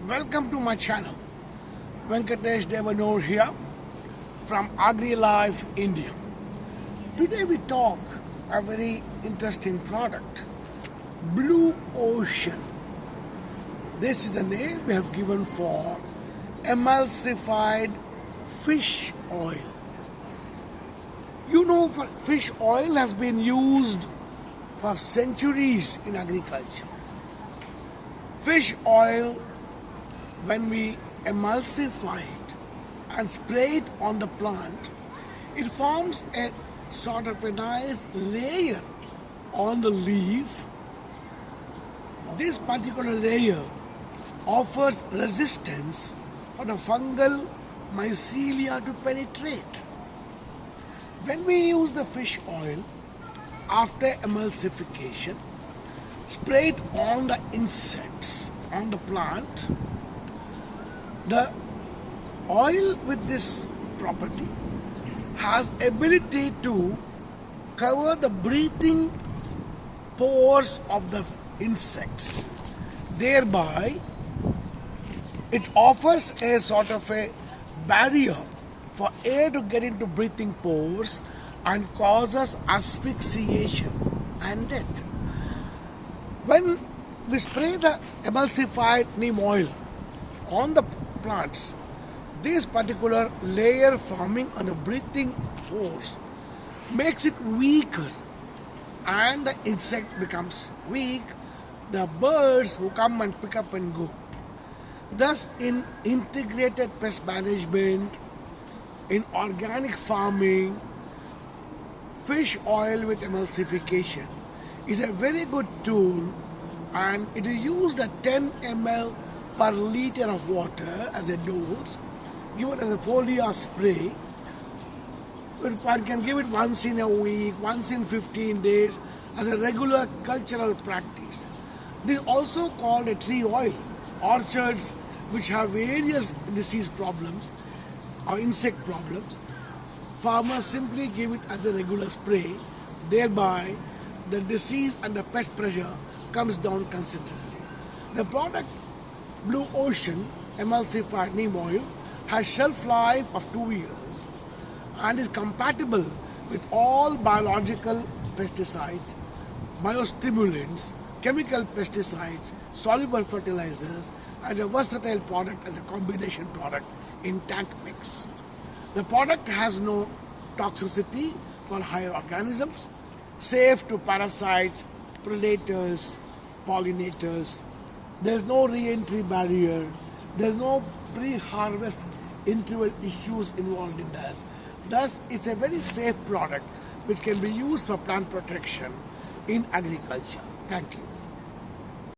Welcome to my channel. Venkatesh Devanur here from Agrilife, India. Today we talk a very interesting product, Blue Ocean. This is the name we have given for Emulsified Fish Oil. You know, fish oil has been used for centuries in agriculture. Fish oil, when we emulsify it and spray it on the plant, it forms a sort of a nice layer on the leaf. This particular layer offers resistance for the fungal mycelia to penetrate. When we use the fish oil after emulsification, spray it on the insects on the plant, the oil with this property has ability to cover the breathing pores of the insects. Thereby, it offers a sort of a barrier for air to get into breathing pores and causes asphyxiation and death. When we spray the emulsified neem oil on the plants, this particular layer forming on the breathing pores makes it weaker and the insect becomes weak, the birds who come and pick up and go. Thus, in integrated pest management, in organic farming, fish oil with emulsification is a very good tool, and it is used at 10 ml per liter of water as a dose, given as a foliar spray. One can give it once in a week, once in 15 days as a regular cultural practice. This is also called a tree oil. Orchards which have various disease problems or insect problems, farmers simply give it as a regular spray. Thereby, the disease and the pest pressure comes down considerably. The product Blue Ocean Emulsified Neem Oil has shelf life of 2 years and is compatible with all biological pesticides, biostimulants, chemical pesticides, soluble fertilizers, and a versatile product as a combination product in tank mix. The product has no toxicity for higher organisms, safe to parasites, predators, pollinators. There's no re-entry barrier. There's no pre-harvest interval issues involved in this. Thus, it's a very safe product which can be used for plant protection in agriculture. Thank you.